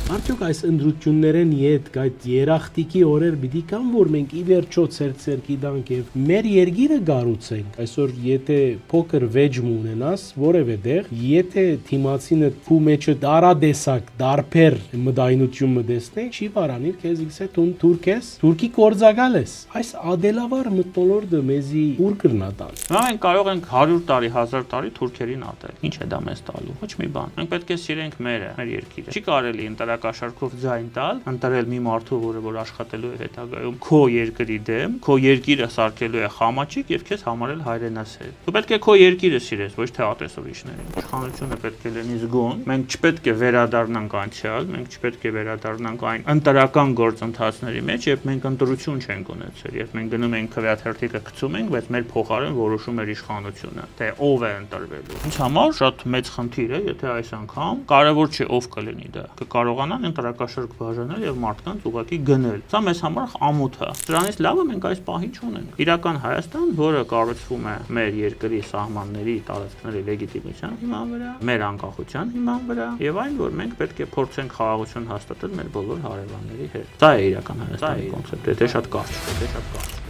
Արդյոք այս ընդրություններեն յետ այդ երախտիկի օրեր պիտի կան, որ մենք ի վերջո ցերկի դանք եւ մեր երկիրը գառուցենք։ Այսօր եթե փոքր վեճմ ունենաս, որևէ դեղ, եթե թիմացինը քու մեջը դարադեսակ, դարբեր մտայնություն մտեսնի, չի վարանիր քեզ իքսե թուրքես, թուրքի կորձակալ ես։ Այս ադելավար մտնոլորտը մեզի ուր կրնատան։ Մենք կարող ենք 100 տարի, 1000 տարի թուրքերին ատել։ Ինչ է դա մեզ տալու։ Ոչ մի բան։ Մենք պետք է սիրենք մեր երկիրը։ Չի կարելի ընտրակաշարքով ձայն տալ, ընտրել մի մարդու, որ աշխատելու է հետագայում քո երկրի դեմ, քո երկիրը սարքելու է խամաչիկ եւ քեզ համարել հայրենասեր։ Դու պետք է քո երկիրը սիրես, ոչ թե ատես ուրիշներին։ Իշխանությունը պետք է լինի զգոն։ Մենք չպետք է վերադառնանք անցյալ, մենք չպետք է վերադառնանք այն ընտրական գործընթացների մեջ, երբ մենք ընտրություն չենք ունեցել, երբ մենք գնում ենք քվեաթերթիկը գցում ենք, բայց մեր փոխարեն որոշում էր իշխանությունը, թե ով է ընտրվելու։ Ինձ համար շատ մեծ խնդիր է, եթե այս անգամ կարևոր չէ ով կլինի դա։ Կկարողանան ընտրակաշարք բաժանել եւ մարդկանց ուղղակի գնել։ Սա մեզ համար ամոթ է։ Դրանից լավը մենք այս պահին չունենք։ Իրական Հայաստան, որը կառուցվում է մեր երկրի սահմանների, տարածքների լեգիտիմության հիման վրա, մեր անկախության հիման վրա եւ այն, որ մենք պետք է փորձենք խաղաղություն հաստատել մեր բոլոր հարևանների հետ։ Դա է իրական Հայաստանի կոնցեպտը, դա շատ կարճ է, դա շատ կարճ է։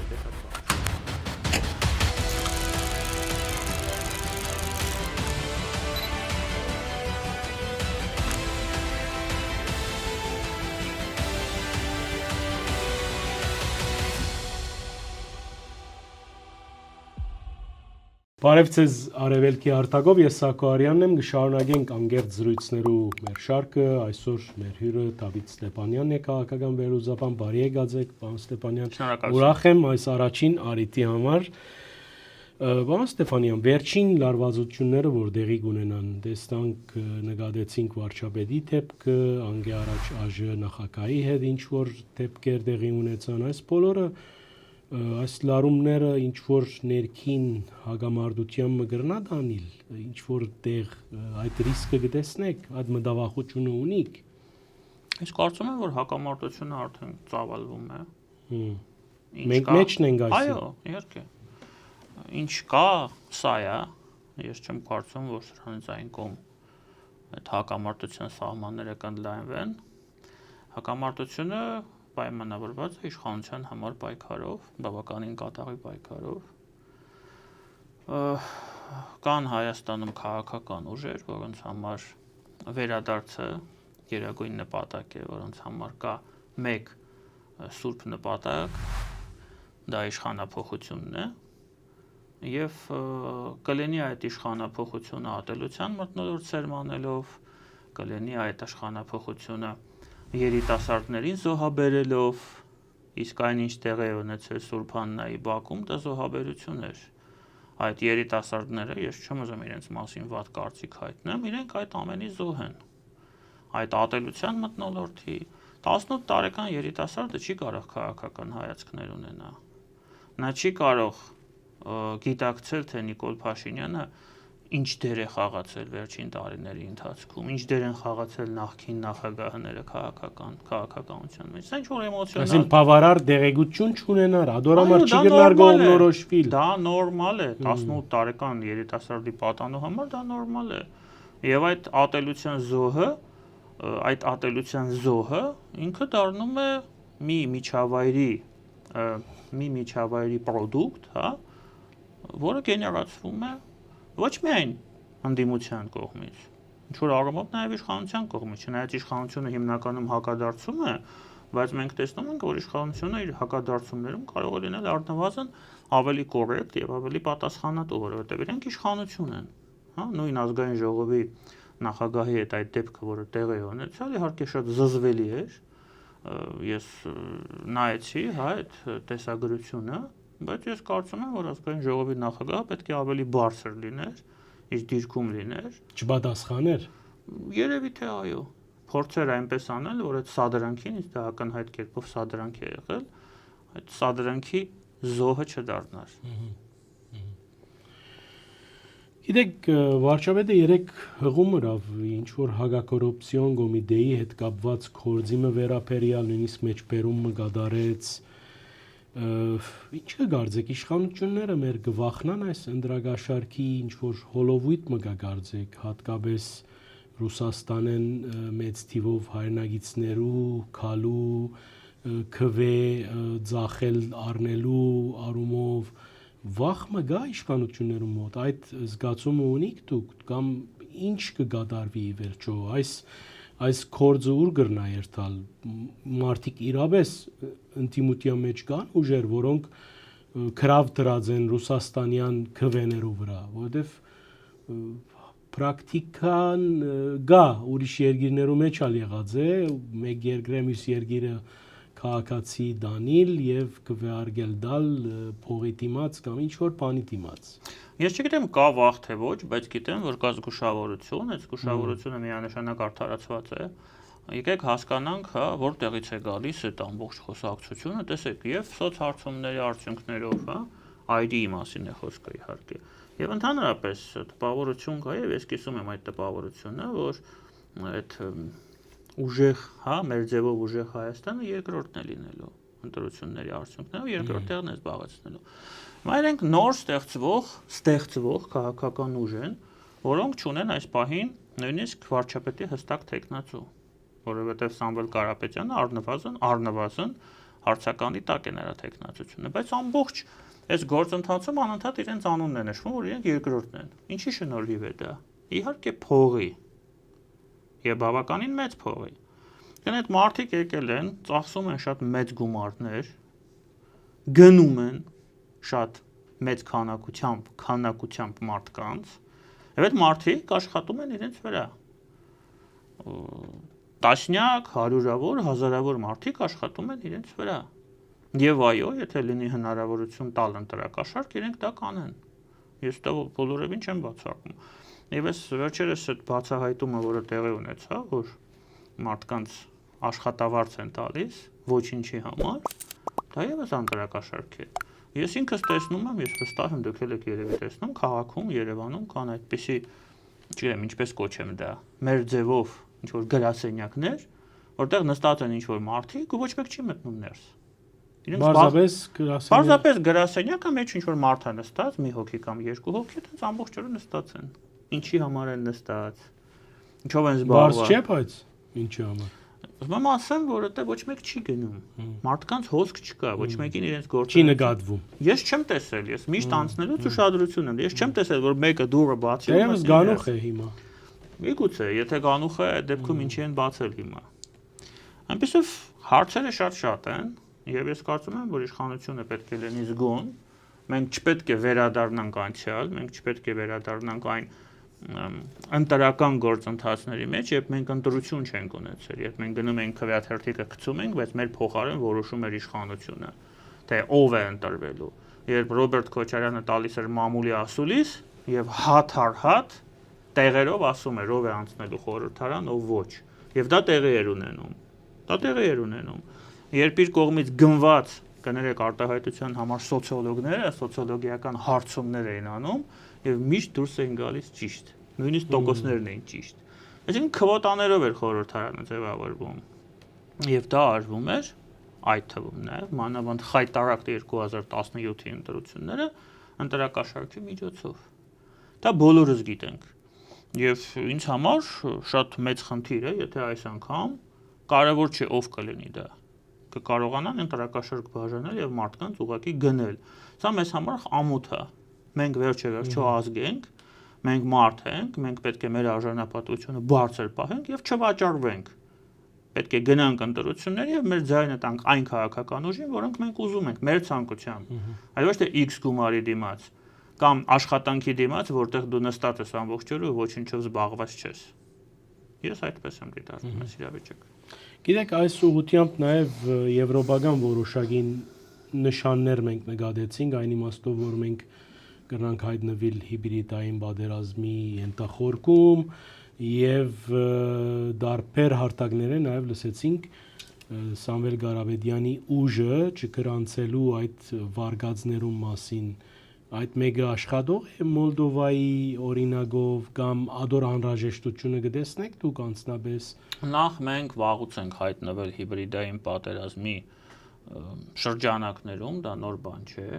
Բարև ձեզ Արևելքի Արտակով, ես Սակո Արյանն եմ, կշարունակենք անգերտ զրույցներու մեր շարքը, այսօր մեր հյուրը Դավիթ Ստեփանյանն է, քաղաքական վերլուծաբան, բարի եկած, պարոն Ստեփանյան, ուրախ եմ այս առաջին առիթի համար։ Պարոն Ստեփանյան, վերջին լարվածությունները, որ դեղի կունենան, տեսանք, նկատեցինք վարչապետի դեպքը, անգե առաջ ԱԺ նախագահի հետ ինչ որ դեպքեր դեղի ունեցան, այս բոլորը այս լարումները ինչ որ ներքին հագամարտության մգրնա դանիլ, ինչ որ տեղ այդ ռիսկը գտեսնեք, այդ մտավախությունը ունիք։ Ես կարծում եմ, որ հակամարտությունը արդեն ծավալվում է։ Մենք մեջն ենք այսինքն։ Այո, իհարկե։ Ինչ կա, սա է, ես չեմ կարծում, որ սրանից այն կողմ այդ հակամարտության սահմանները կընդլայնվեն։ Հակամարտությունը պայմանավորված է իշխանության համար պայքարով, բավականին կատաղի պայքարով։ Կան Հայաստանում քաղաքական ուժեր, որոնց համար վերադարձը գերագույն նպատակ է, որոնց համար կա մեկ սուրբ նպատակ, դա իշխանափոխությունն է, եւ կլինի այդ իշխանափոխությունը ատելության մթնոլորտ սերմանելով, կլինի այդ իշխանափոխությունը երիտասարդներին զոհաբերելով, իսկ այնինչ տեղի է ունեցել Սուրբ Աննայի բակում, դա զոհաբերություն էր։ Այդ երիտասարդները, ես չեմ ուզում իրենց մասին վատ կարծիք հայտնեմ, իրենք այդ ամենի զոհ են։ Այդ ատելության մթնոլորտի 18 տարեկան երիտասարդը չի կարող քաղաքական հայացքներ ունենա։ Նա չի կարող գիտակցել, թե Նիկոլ Փաշինյանը ինչ դեր է խաղացել վերջին տարիների ընթացքում, ինչ դեր են խաղացել նախկին նախագահները քաղաքականության մեջ։ Սա ինչ-որ էմոցիոնալ։ Այսինքն բավարար դեղեցություն չունենար, ադորամար չի գնար գողնորոշվիլ։ Դա նորմալ է, 18 տարեկան երիտասարդի պատանու համար դա նորմալ է։ Եվ այդ ատելության զոհը ինքը դառնում է մի միջավայրի պրոդուկտ, հա, որը գեներացվում է ոչ միայն ընդդիմության կողմից, ինչ-որ առումով նաև իշխանության կողմից, չնայած իշխանությունը հիմնականում հակադարձում է, բայց մենք տեսնում ենք, որ իշխանությունը իր հակադարձումներում կարող է լինել առնվազն ավելի կոռեկտ եւ ավելի պատասխանատու, որովհետեւ իրենք իշխանություն են, հա, նույն ազգային ժողովի նախագահի հետ այդ դեպքը, որը տեղի է ունեցել, իհարկե շատ զզվելի էր, ես նայեցի, հա, այդ տեսագրությունը, բայց ես կարծում եմ, որ ազգային ժողովի նախագահը պետք է ավելի բարձր լիներ, իր դիրքում լիներ։ Չպատասխաներ։ Երևի թե այո։ Փորձեր այնպես անել, որ այդ սադրանքին, իսկ դա ակնհայտ կերպով սադրանք է եղել, այդ սադրանքի զոհը չդառնար։ Գիտեք, վարչապետը երեք հղում ըրավ ինչ որ հակակոռուպցիոն կոմիտեի հետ կապված կորձիմը վերապերյալ նույնիսկ մեջբերումը կատարեց։ Ինչ կգարձեք, իշխանությունները մեր գվախնան այս ընդրագաշարքի ինչ որ հոլովույթ մը կգարձեք, հատկապես Ռուսաստանեն մեծ թիվով հայրենագիցներու քալու քվե ձախել առնելու առումով վախ մը գա իշխանություններու մոտ այդ զգացումը ունիք դուք կամ ինչ կգադարվի վերջո այս կորձը ուր գրնա երթալ մարդիկ իրապես ինտիմության մեջ կան ուժեր որոնք քրավ դրած են ռուսաստանյան քվեներու վրա որովհետև պրակտիկան գա ուրիշ երկիրներու մեջ ալ եղած է մեկ երկրը մյուս երկիրը քաղաքացի դանիլ եւ կվեարգել դալ փողի դիմաց կամ ինչ որ բանի դիմաց Ես չգիտեմ կա վախ թե ոչ, բայց գիտեմ որ կա զգուշավորություն, այդ զգուշավորությունը միանշանակ արդարացված է։ Եկեք հասկանանք, հա, որտեղից է գալիս այդ ամբողջ խոսակցությունը, տեսեք, եւ սոցհարցումների արդյունքներով, հա, ID-ի մասին է խոսքը իհարկե։ Եվ ընդհանրապես տպավորություն կա եւ ես կիսում եմ այդ տպավորությունը, որ այդ ուժեղ, հա, մեր ձևով ուժեղ Հայաստանը երկրորդն է լինելու ընտրությունների արդյունքներով երկրորդ տեղն է զբաղեցնելու։ Մայրենք նոր ստեղծվող քաղաքական ուժ են, որոնք ունեն այս պահին նույնիսկ վարչապետի հստակ տեխնացու, որովհետև Սամվել Կարապետյանը առնվազն հարցականի տակ է նրա տեխնացությունը, բայց ամբողջ այս գործընթացում անընդհատ իրենց անունն է նշվում, որ իրենք երկրորդն են։ Ինչի շնորհիվ է դա։ Իհարկե փողի եւ բավականին մեծ փողի։ Դեն այդ մարդիկ եկել են, ծախսում են շատ մեծ գումարներ, գնում են շատ մեծ քանակությամբ մարդկանց, եւ այդ մարդիկ աշխատում են իրենց վրա։ Տասնյակ, հարյուրավոր, հազարավոր մարդիկ աշխատում են իրենց վրա։ Եվ այո, եթե լինի հնարավորություն տալ ընտրակաշարք, իրենք դա կանեն։ Ես դա բոլորովին չեմ բացառում։ Եվ այս վերջերս այդ բացահայտումը, որը տեղի ունեցավ, որ մարդկանց աշխատավարձ են տալիս ոչինչի համար, դա եւս ընտրակաշարք է։ Ես ինքս տեսնում եմ, ես վստահ եմ դուք եք երևի տեսնում, քաղաքում, Երևանում կան այդպիսի, չգիտեմ, ինչպես կոչեմ դա, մեր ձևով ինչ որ գրասենյակներ, որտեղ նստած են ինչ որ մարդիկ ու ոչ մեկ չի մտնում ներս։ Պարզապես գրասենյակը մեջ ինչ որ մարդ է նստած, մի հոգի կամ երկու հոգի, այդպես ամբողջ օրը նստած են։ Ինչի համար են նստած։ Ինչով են զբաղված։ Բարձ չէ, բայց ինչի համար։ Ուրեմն ասեմ, որ այդտեղ ոչ մեկ չի գնում։ Մարդկանց հոսք չկա, ոչ մեկին իրենց գործը չի նկատվում։ Ես չեմ տեսել, ես միշտ անցնելուց ուշադրություն եմ։ Ես չեմ տեսել, որ մեկը դուռը բացի ու դեռևս գանուխ է հիմա։ Միգուցե, եթե գանուխ է, այդ դեպքում ինչի են բացել հիմա։ Այնպեսով հարցերը շատ են, եւ ես կարծում եմ, որ իշխանությունը պետք է լինի զգոն։ Մենք չպետք է վերադառնանք անցյալ, մենք չպետք է վերադառնանք այն ընտրական գործընթացների մեջ, երբ մենք ընտրություն չենք ունեցել, երբ մենք գնում ենք քվեաթերթիկը գցում ենք, բայց մեր փոխարեն որոշում էր իշխանությունը, թե ով է ընտրվելու։ Երբ Ռոբերտ Քոչարյանը տալիս էր մամուլի ասուլիս եւ հատ տեղերով ասում էր ով է անցնելու խորհրդարան, ով ոչ։ Եվ դա տեղի էր ունենում։ Երբ իր կողմից գնված կներեք արտահայտության համար սոցիոլոգները սոցիոլոգիական հարցումներ էին անում եւ միշտ դուրս էին գալիս ճիշտ, նույնիսկ տոկոսներն էին ճիշտ։ Այսինքն քվոտաներով էր խորհրդարանը ձևավորվում։ Եվ դա արվում էր այդ թվում նաեւ մանավանդ խայտարակ 2017-ի ընտրությունները ընտրակաշառքի միջոցով։ Դա բոլորս գիտենք։ Եվ ինձ համար շատ մեծ խնդիր է, եթե այս անգամ կարևոր չէ ով կլինի դա կկարողանան ընտրակաշառք բաժանել եւ մարդկանց ուղղակի գնել։ Սա մեզ համար ամոթ է։ Մենք վերջո ազգ ենք, մենք մարդ ենք, մենք պետք է մեր արժանապատվությունը բարձր պահենք եւ չվաճառվենք։ Պետք է գնանք ընտրությունների եւ մեր ձայնը տանք այն քաղաքական ուժին, որոնք մենք ուզում ենք, մեր ցանկությամբ։ Այլ ոչ թե X գումարի դիմաց կամ աշխատանքի դիմաց, որտեղ դու նստած ես ամբողջ օրը ու ոչինչով զբաղված չես։ Ես այդպես եմ դիտարկում այս իրավիճակը։ Գիտեք, այս ուղղությամբ նաև եվրոպական որոշակի նշաններ մենք նկատեցինք, այն իմաստով, որ մենք կրնանք հայտնվել հիբրիդային պատերազմի ենթախորքում եւ դարբեր հարթակները նաև լսեցինք Սամվել Կարապետյանի ուժը չգրանցելու այդ վարգածներում մասին այդ մեկը աշխատող է Մոլդովայի օրինակով կամ ադոր անհրաժեշտությունը կտեսնեք դուք անձնապես նախ մենք վաղուց ենք հայտնվել հիբրիդային պատերազմի շրջանակներում դա նոր բան չէ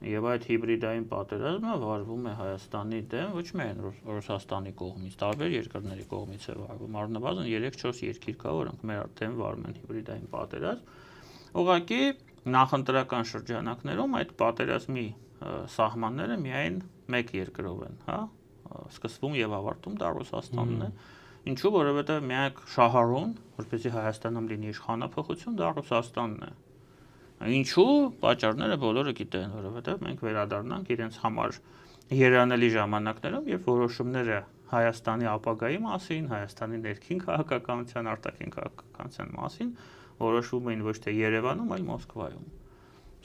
Եվ այդ հիբրիդային պատերազմը վարվում է Հայաստանի դեմ ոչ միայն Ռուսաստանի կողմից, տարբեր երկրների կողմից է վարվում։ Առնվազն 3-4 երկիր կա, որոնք մեր դեմ վարում են հիբրիդային պատերազմ։ Ուղղակի նախընտրական շրջանակներում այդ պատերազմի սահմանները միայն մեկ երկրով են, հա, սկսվում եւ ավարտվում դա Ռուսաստանն է։ Ինչու, որովհետեւ միակ շահառուն, որպեսզի Հայաստանում լինի իշխանապահություն, դա Ռուսաստանն է։ Ինչու, պատճառները բոլորը գիտեն, որովհետեւ մենք վերադառնանք իրենց համար երանելի ժամանակներում, երբ որոշումները Հայաստանի ապագայի մասին, Հայաստանի ներքին քաղաքականության, արտաքին քաղաքականության մասին որոշվում էին ոչ թե Երևանում, այլ Մոսկվայում։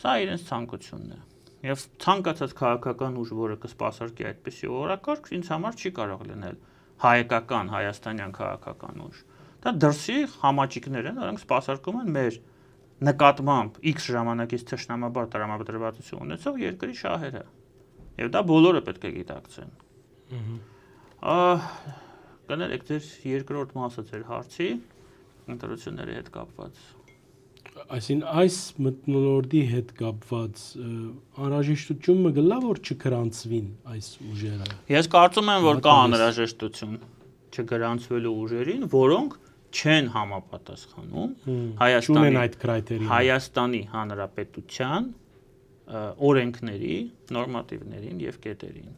Սա իրենց ցանկությունն է։ Եվ ցանկացած քաղաքական ուժ, որը կսպասարկի այդպիսի օրակարգ, ինձ համար չի կարող լինել հայկական, հայաստանյան քաղաքական ուժ։ Դա դրսի համաճիկներ են, որոնք սպասարկում են մեր նկատմամբ X ժամանակից թշնամաբար տրամադրվածություն ունեցող երկրի շահերը։ Եվ դա բոլորը պետք է գիտակցեն։ Կներեք, ձեր երկրորդ մասը ձեր հարցի ընտրությունների հետ կապված։ Այսին այս մթնոլորտի հետ կապված անհրաժեշտությունը գլա որ չգրանցվին այս ուժերը։ Ես կարծում եմ, որ կա անհրաժեշտություն չգրանցվելու ուժերին, որոնք չեն համապատասխանում Հայաստանի Հանրապետության օրենքների, նորմատիվներին եւ կետերին։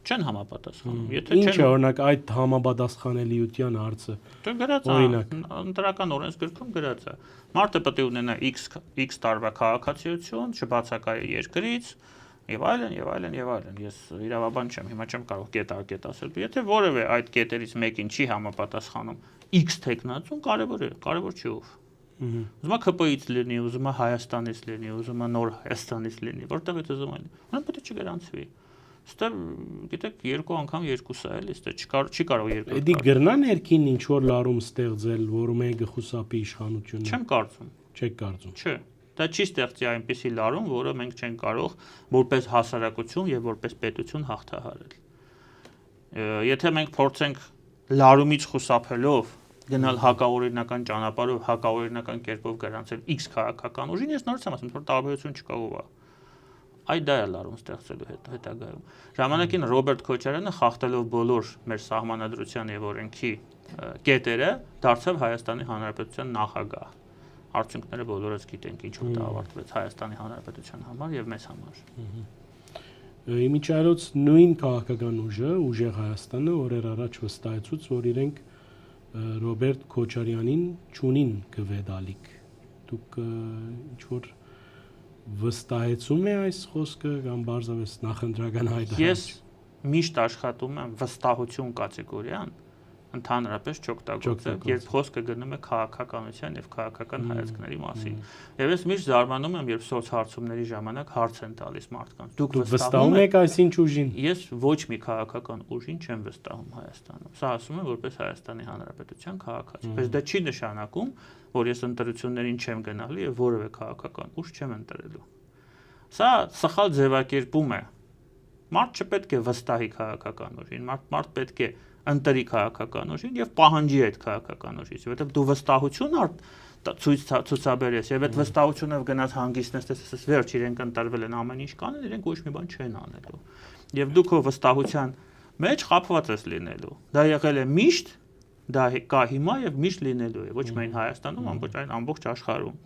Չեն համապատասխանում։ Եթե չեն, ինչ է օրինակ այդ համապատասխանելիության հարցը։ Դե գրած է, ընտրական օրենսգրքում գրած է։ Մարդը պետք է ունենա X տարվա քաղաքացիություն, չբացակայի երկրից եւ այլն եւ այլն եւ այլն։ Ես իրավաբան չեմ, հիմա չեմ կարող կետ ասել։ Եթե որևէ այդ կետերից մեկին չի համապատասխանում X տեխնացուն, կարևոր չի ով։ Ուզում է ԿՊ-ից լինի, ուզում է Հայաստանից լինի, ուզում է նոր Հայաստանից լինի, որտեղից ուզում է։ Նա պետք է չգրանցվի։ Ստե գիտեք երկու անգամ երկուսը էլի, ստե չի կարող երկու։ Էդի գրնա ներքին ինչ որ լարում ստեղծել, որում է գխուսապի իշխանությունը։ Չեմ կարծում։ Չեք կարծում։ Չէ։ Դա չի ստեղծի այնպիսի լարում, որը մենք չենք կարող որպես հասարակություն եւ որպես պետություն հաղթահարել։ Եթե մենք փորձենք լարումից խուսափելով գնալ հակաօրինական ճանապարհով, հակաօրինական կերպով գրանցել X քաղաքական ուժին, ես նորից եմ ասում, որ տարբերություն չկա ով է։ Այդ դա է լարում ստեղծելու հետագայում։ Ժամանակին Ռոբերտ Քոչարյանը խախտելով բոլոր մեր սահմանադրության եւ օրենքի կետերը դարձավ Հայաստանի Հանրապետության նախագահ։ Արդյունքները բոլորս գիտենք, ինչու դա ավարտվեց Հայաստանի Հանրապետության համար եւ մեզ համար։ Իմիջիայլոց նույն քաղաքական ուժը, Ուժեղ Հայաստանը օրեր առաջ վստահեցուց, որ իրենք Ռոբերտ Քոչարյանին ճունին կվեդալիք։ Դուք ինչ որ վստահեցում է այս խոսքը կամ բարձրապես նախընտրական հայտարարություն։ Ես միշտ աշխատում եմ վստահություն կատեգորիան ընդհանրապես չօգտագործել, երբ խոսքը գնում է քաղաքականության եւ քաղաքական հայացքների մասին։ Եվ ես միշտ զարմանում եմ, երբ սոցհարցումների ժամանակ հարց են տալիս մարդկանց. Դուք վստահում եք այսինչ ուժին։ Ես ոչ մի քաղաքական ուժին չեմ վստահում Հայաստանում։ Սա ասում եմ որպես Հայաստանի Հանրապետության քաղաքացի։ Բայց դա չի նշանակում, որ ես ընտրություններին չեմ գնալու եւ որևէ քաղաքական ուժ չեմ ընտրելու։ Սա սխալ ձևակերպում է։ Մարդ չպետք է վստահի քաղաքական ուժին, մարդ պետք է ընտրի քաղաքական ուժին եւ պահանջի այդ քաղաքական ուժից, որովհետեւ դու վստահություն ցուցաբերես եւ այդ վստահությունով գնաց հանգիստես, տեսես վերջ իրենք ընտրվել են ամեն ինչ կանեն, իրենք ոչ մի բան չեն անելու։ Եվ դու քո վստահության մեջ խապված ես լինելու։ Դա եղել է միշտ, դա կա հիմա եւ միշտ լինելու է, ոչ միայն Հայաստանում, ամբողջ աշխարհում։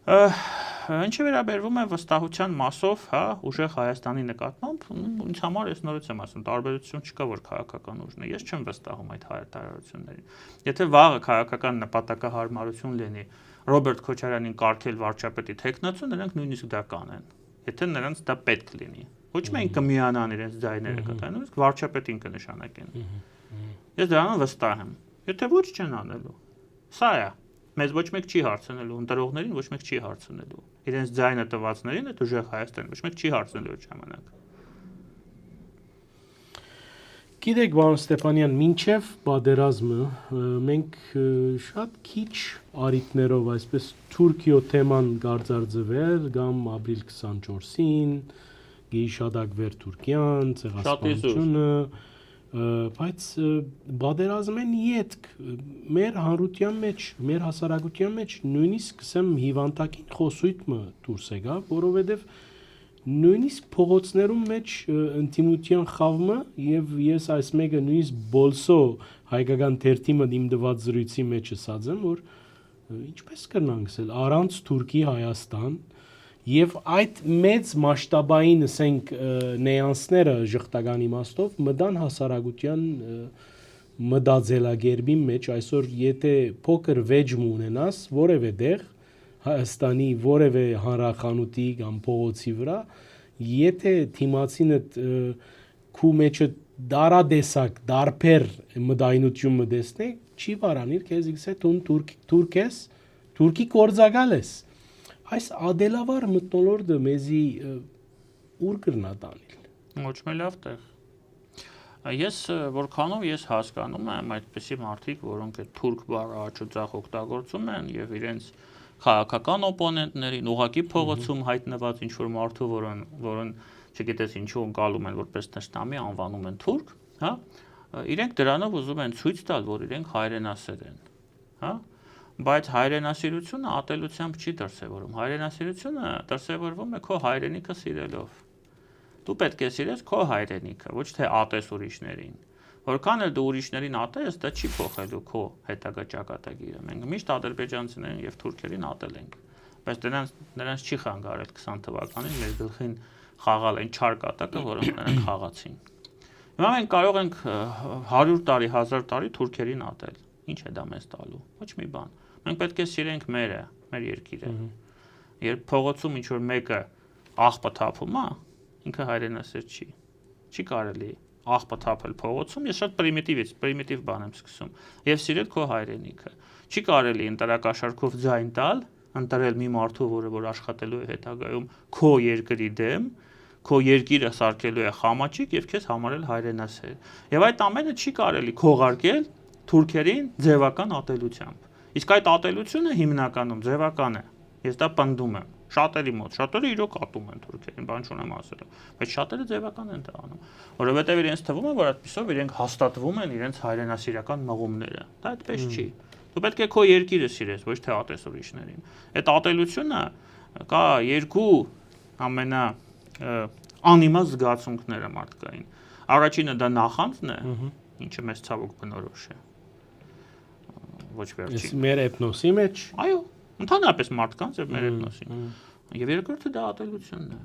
Ինչը վերաբերվում է վստահության մասով, հա, Ուժեղ Հայաստանի նկատմամբ, ինձ համար ես նորից եմ ասում, տարբերություն չկա, որ քաղաքական ուժն է։ Ես չեմ վստահում այդ հայտարարություններին։ Եթե վաղը քաղաքական նպատակահարմարություն լինի Ռոբերտ Քոչարյանին կարգել վարչապետի թեկնածու, նրանք նույնիսկ դա կանեն։ Եթե նրանց դա պետք լինի։ Ոչ միայն կմիանան իրենց ձայները կտան, նույնիսկ վարչապետին կնշանակեն։ Ես դրան վստահ եմ։ Եթե ոչ չեն անելու։ Սա է։ Մեզ ոչ մեկ չի հարցնելու, ընտրողներին ոչ մեկ չի հարցնելու։ Իրենց ձայնը տվածներին այդ Ուժեղ Հայաստան ոչ մեկ չի հարցնելու այդ ժամանակ։ Գիտեք, պարոն Ստեփանյան, մինչև պատերազմը մենք շատ քիչ արիտներով, այսպես Թուրքիո թեման գարձարձվել կամ ապրիլ 24-ին, Գեիշադակ վեր Թուրքիան, ցեղասպանությունը, բայց պատերազմեն յետք մեր հանրության մեջ, մեր հասարակության մեջ նույնիսկ ասեմ հիվանդակին խոսույթը դուրս եկա, որովհետև նույնիսկ փողոցներում մեջ ինտիմության խավը եւ ես այս մեկը նույնիսկ բոլսո հայկական թերթիմը իմ դված զրույցի մեջ ասած եմ որ ինչպես կրնանք ասել առանց Թուրքի Հայաստան եւ այդ մեծ մասշտաբային ասենք նեանսները ժխտական իմաստով մտան հասարակության մտածելակերպի մեջ այսօր եթե փոքր վեճ ունենաս որևէ դեղ Հայաստանի որևէ հանրախանութի կամ փողոցի վրա եթե թիմացինը քու մեջը դարադեսակ դարբեր մտայնություն մտեսնի չի վարանիր քեզ իքսե տուն թուրք ես թուրքի կորձակալ ես այս ադելավար մտնոլորտը մեզի ուր կրնա տանել ոչ մի լավ տեղ ես որքանով ես հասկանում եմ այդպիսի մարդիկ որոնք այդ թուրք բառը աճուծախ օգտագործում են եւ իրենց քաղաքական օպոնենտներին ուղակի փողոցում հայտնված ինչ որ մարդու որոնց չգիտես ինչու ընկալում են որպես տշնամի անվանում են թուրք, հա, իրենք դրանով ուզում են ցույց տալ, որ իրենք հայրենասեր են, հա, բայց հայրենասիրությունը ատելությամբ չի դրսևորվում, հայրենասիրությունը դրսևորվում է քո հայրենիքը սիրելով, դու պետք է սիրես քո հայրենիքը, ոչ թե ատես ուրիշներին, որքան էլ դու ուրիշներին ատես, դա չի փոխելու քո հետագա ճակատագիրը, մենք միշտ ադրբեջանցիներին եւ թուրքերին ատել ենք, բայց նրանց չի խանգարել 20 թվականին մեր գլխին խաղալ այն չար կատակը, որոնք նրանք խաղացին։ Հիմա մենք կարող ենք 100 տարի, 1000 տարի թուրքերին ատել։ Ինչ է դա մեզ տալու։ Ոչ մի բան։ Մենք պետք է սիրենք մերը, մեր երկիրը։ Երբ փողոցում ինչ որ մեկը աղբը թափում է, ինքը հայրենասեր չի։ Չի կարելի աղբը թափել փողոցում, ես շատ պրիմիտիվ բան եմ սկսում։ Եվ սիրել քո հայրենիքը։ Չի կարելի ընտրակաշարքով ձայն տալ, ընտրել մի մարդու, որ աշխատելու է հետագայում քո երկրի դեմ, քո երկիրը սարքելու է խամաչիկ եւ քեզ համարել հայրենասեր։ Եվ այդ ամենը չի կարելի քողարկել թուրքերին ձևական ատելությամբ։ Իսկ այդ ատելությունը հիմնականում ձևական է։ Ես դա պնդում եմ։ Շատերի մոտ, շատերը իրոք ատում են թուրքերին, բան չունեմ ասելու, բայց շատերը ձևական են դա անում, որովհետև իրենց թվում է, որ այդպիսով իրենք հաստատվում են իրենց հայրենասիրական մղումները։ Դա այդպես չի։ Դու պետք է քո երկիրը սիրես, ոչ թե ատես ուրիշներին։ Այդ ատելությունը կա երկու անիմաստ զգացմունքները մարդկային։ Առաջինը դա նախանձն է, ինչը մեզ ցավոք բնորոշ է։ Ոչ վերջին։ Մեր էթնոսի մեջ։ Այո, ընդհանրապես մարդկանց եւ մեր էթնոսի։ Եվ երկրորդը դա ատելությունն է։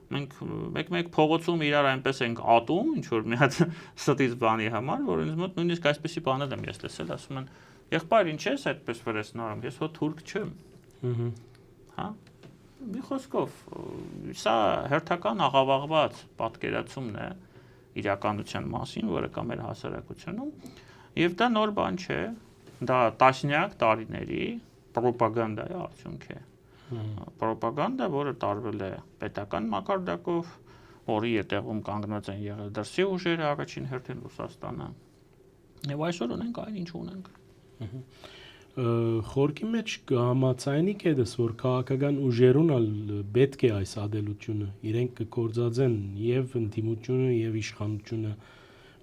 Մենք մեկ փողոցում իրար այնպես ենք ատում, ինչ որ մի հատ ստից բանի համար, որ ինձ մոտ նույնիսկ այսպեսի բաներ եմ ես լսել, ասում են, եղբայր, ինչ ես այդպես վրեսնորում, ես հո թուրք չեմ։ Հա։ Մի խոսքով, սա հերթական աղավաղված պատկերացումն է իրականության մասին, որը կա մեր հասարակությունում, եւ դա նոր բան չէ, դա տասնյակ տարիների պրոպագանդայի արդյունք է։ Պրոպագանդա, որը տարվել է պետական մակարդակով, որի ետևում կանգնած են եղել դրսի ուժերը առաջին հերթին Ռուսաստանը։ Եվ այսօր ունենք այն, ինչ ունենք։ Խորքի մեջ կհամաձայնի կեդս, որ քաղաքական ուժերուն պետք է այս ադելությունը, իրենք կկործածեն եւ ընդդիմությունը եւ իշխանությունը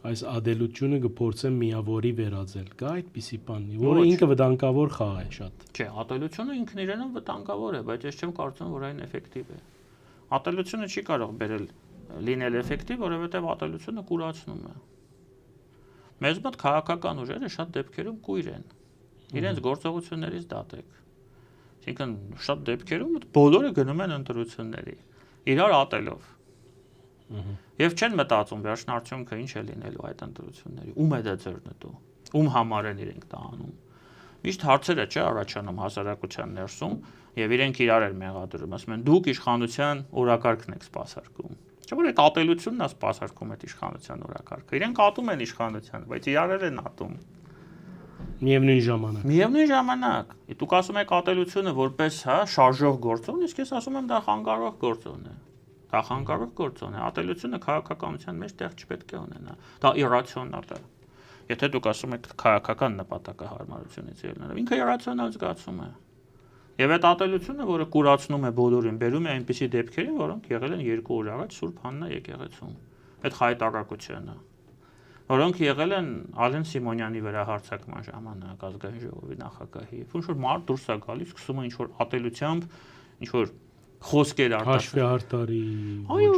այս ադելությունը կփորձեն միավորի վերածել։ Կա այդպիսի բան, որը ինքը վտանգավոր խաղ է շատ։ Չէ, ատելությունը ինքն իրենով վտանգավոր է, բայց ես չեմ կարծում, որ այն էֆեկտիվ է։ Ատելությունը չի կարող բերել լինել էֆեկտիվ, որովհետեւ ատելությունը կուրացնում է։ Մեզ մոտ քաղաքական ուժերը շատ դեպքերում կույր են։ Իրենց գործողություններից դատեք։ Այսինքն շատ դեպքերում բոլորը գնում են ընտրությունների, իրար ատելով։ Եվ չեն մտածում վերջնարդյունքը ինչ է լինելու այդ ընտրությունների, ում է դա ձեռնտու, ում համար են իրենք դա անում։ Միշտ հարցերը չէ առաջանում հասարակության ներսում, եւ իրենք իրար են մեղադրում, ասում են դուք իշխանության օրակարգն եք սպասարկում։ Չէ՞ որ այդ ատելությունն է սպասարկում այդ իշխանության օրակարգը։ Իրենք ատում են իշխանության, բայց իրար են ատում։ Միևնույն ժամանակ, դուք ասում եք ատելությունը որպես, հա, շարժող գործոն, իսկ ես ասում եմ դա խանգարող գործոն է։ Դա խանգարող գործոն է։ Ատելությունը քաղաքականության մեջ տեղ չպետք է ունենա։ Դա իրացիոնալ է։ Եթե դուք ասում եք քաղաքական նպատակահարմարությունից ելնելով, ինքը իրացիոնալ զգացում է։ Եվ այդ ատելությունը, որը կուրացնում է բոլորին, բերում է այնպիսի դեպքերին, որոնք եղել են 2 օր առաջ Սուրբ Հաննա եկեղեցում։ Այդ խայտարակությունը, որոնք եղել են Ալեն Սիմոնյանի վրա հարձակման ժամանակ ազգային ժողովի նախագահի, ինչ որ մարդ դուրս է գալիս, սկսում է ինչ որ ատելությամբ, ինչ որ խոսքեր արտասան։ Հաշվի արտարի։ Այո,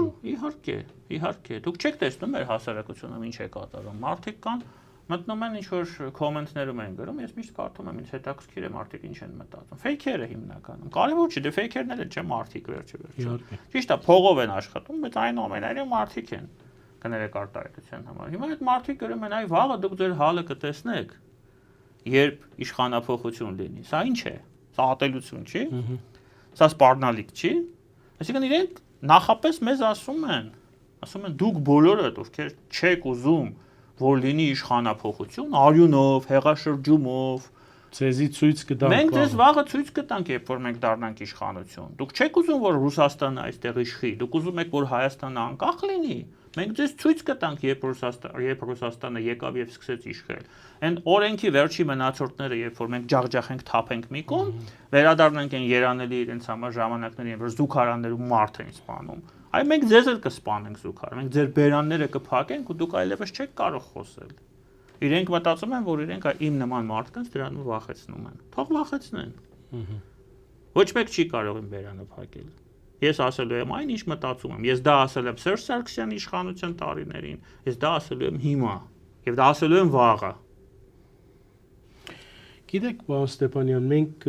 իհարկե։ Դուք չեք տեսնում մեր հասարակությունում ինչ է կատարում։ Մարդիկ կան մտնում են ինչ որ կոմենտներում են գրում, ես միշտ կարդում եմ, ինձ հետաքրքիր է մարդիկ ինչ են մտածում։ Ֆեյքերը հիմնականում։ Կարևոր չի, դե ֆեյքերն էլ չէ մարդիկ վերջը։ Ճիշտ է, փողով են աշխատում, բայց այնուամենայնիվ մարդիկ են կներեք արտահայտության համար։ Հիմա այդ մարդիկ գրում են, այ վաղը դուք ձեր հալը կտեսնեք, երբ իշխանափոխություն լինի։ Սա ինչ է։ Սա ատելություն չի։ Սա սպառնալիք չի։ Այսինքն իրենք նախապես մեզ ասում են դուք բոլորդ, ովքեր չեք ուզում, որ լինի իշխանափոխություն, արյունով, հեղաշրջումով, Ցեզի ցույց կտանք։ Մենք ձեզ վաղը ցույց կտանք, երբ որ մենք դառնանք իշխանություն։ Դուք չեք ուզում, որ Ռուսաստանը այստեղ իշխի, դուք ուզում եք, որ Հայաստանը անկախ լինի։ Մենք ձեզ ցույց կտանք, երբ Ռուսաստանը եկավ եւ սկսեց իշխել։ Այն օրենքի վերջի մնացորդները, երբ որ մենք ջախջախենք, թափենք մի կողմ, վերադառնանք այն երանելի իրենց համար ժամանակներին, որ զուգարաններում մարդ են սպանում։ Այ մենք ձեզ էլ կսպանենք զուգար, մենք ձեր բերանները կփակենք ու դուք այլևս չեք կարող խոսել։ Իրենք մտածում են, որ իրենք իմ նման մարդկանց դրանով վախեցնում են։ Թող վախեցնեն։ Ոչ մեկ չի կարող իմ բերանը փակել։ Ես ասելու եմ այն, ինչ մտածում եմ։ Ես դա ասել եմ Սերժ Սարգսյանի իշխանության տարիներին, ես դա ասելու եմ հիմա, եւ դա ասելու եմ վաղը։ Գիտեք, պարոն Ստեփանյան, մենք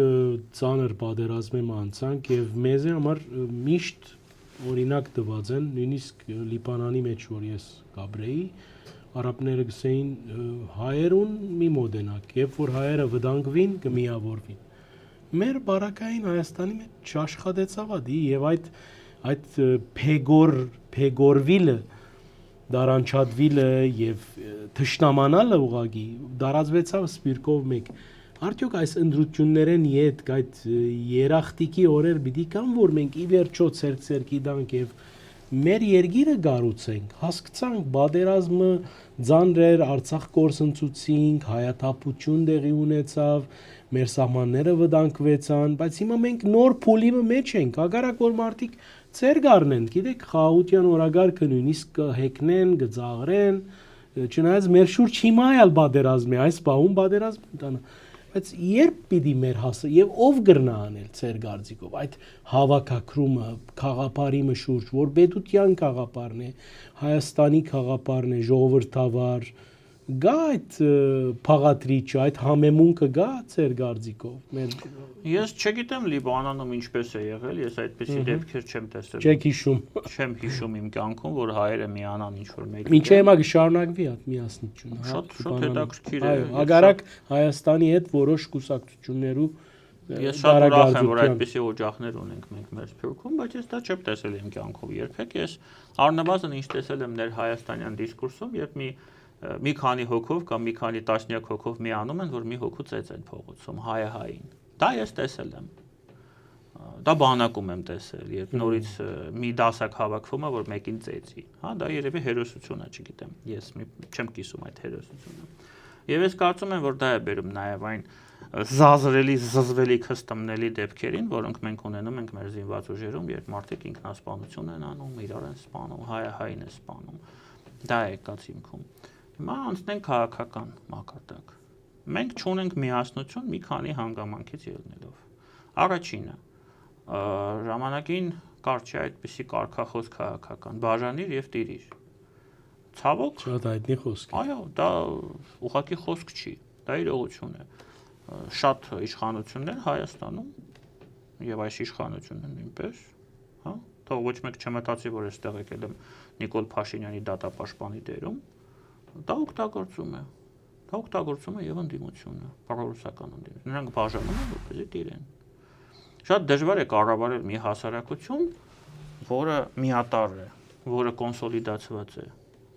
ծանր պատերազմի անցանք եւ մեզ համար միշտ օրինակ տված են, նույնիսկ Լիբանանի մեջ որ ես գաբրեի, արաբները գսեին հայերուն մի մոդենակ, երբ որ հայերը վտանգվին, կմիավորվին։ Մեր բարակային Հայաստանի մեջ չաշխատեցավ դի եւ այդ փեգորվիլը դարանչադվիլը եւ թշնամանալը ուղագի դարածվեցավ սպիրկով մեկ։ Արդյոք այս ընդրություններեն իդ այդ երախտիկի օրեր պիտի կան, որ մենք ի վերջո ցերկ-ցերկի դանք եւ մեր երկիրը գառուցենք, հասկացանք պատերազմը ձանրեր, Արցախ կորսնցուցինք, հայաթափություն տեղի ունեցավ, մեր սահմանները վտանգվեցան, բայց հիմա մենք նոր փուլի մեջ ենք, հակառակ որ մարդիկ ծեր գառնեն, գիտեք, խաղաղության օրագարկը նույնիսկ կհեքնեն, կձաղրեն, չնայած մեր շուրջ հիմա էլ պատերազմ է, այս բաղում պատերազմ ընտանա, բայց երբ պիտի մեր հասը եւ ով գրնա անել ծեր գարձիկով այդ հավաքակրումը, խաղապարի շուրջ, որ պետության խաղապարն է, Հայաստանի խաղապարն է, ժողովրդավար, գա այդ փաղատրիչը, այդ համեմունքը գա ծեր գարձիկով։ Ես չգիտեմ Լիբանանում ինչպես է եղել, ես այդպեսի դեպքեր չեմ տեսել։ Չեք հիշում։ Չեմ հիշում իմ կյանքում, որ հայերը միանան ինչ որ մեկի։ Ինչե՞ հիմա կշարունակվի այդ միասնությունը։ Շատ հետաքրքիր է։ Այո, հակառակ Հայաստանի հետ որոշ կուսակցություններու Ես շատ ուրախ եմ, որ այդպիսի օջախներ ունենք մենք մեր Սփյուռքում, բայց ես դա չեմ տեսել իմ կյանքով երբեք։ Ես առնվազն ինչ տեսել եմ ներ հայաստանյան դիսկուրսում, երբ մի քանի հոգով կամ մի քանի տասնյակ հոգով միանում են, որ մի հոգու ծեծ են փողոցում, հայը հային։ Դա ես տեսել եմ։ Դա բանակում եմ տեսել, երբ նորից մի դասակ հավաքվում է, որ մեկին ծեծի։ Հա, դա երևի հերոսություն է, չգիտեմ։ Ես չեմ կիսում այդ հերոսությունը։ Եվ ես կարծում եմ, որ դա է բերում նաև այն զազրելի, զզվելի քստմնելի դեպքերին, որոնք մենք ունենում ենք մեր զինված ուժերում, երբ մարդիկ ինքնասպանություն են անում, իրար են սպանում, հայը հային է սպանում։ Դա է եկած հիմքում։ Հիմա անցնենք քաղաքական մակարդակ։ Մենք չունենք միասնություն մի քանի հանգամանքից ելնելով։ Առաջինը, ժամանակին կար չէ այդպիսի կարգախոս քաղաքական, բաժանիր եւ տիրիր։ Ցավոք, շատ հայտնի խոսք է։ Այո, դա ուղղակի խոսք չի, դա իրողություն է։ Շատ իշխանություններ Հայաստանում եւ այս իշխանությունը նույնպես, հա, թող ոչ մեկ չմտածի, որ այստեղ եկել եմ Նիկոլ Փաշինյանի դատապաշտպանի դերում, դա օգտագործում է։ Դա օգտագործում է եւ ընդդիմությունը, պրոռուսական ընդդիմություն։ Նրանք բաժանում են, որպեսզի տիրեն։ Շատ դժվար է կառավարել մի հասարակություն, որը միատար է, որը կոնսոլիդացված է։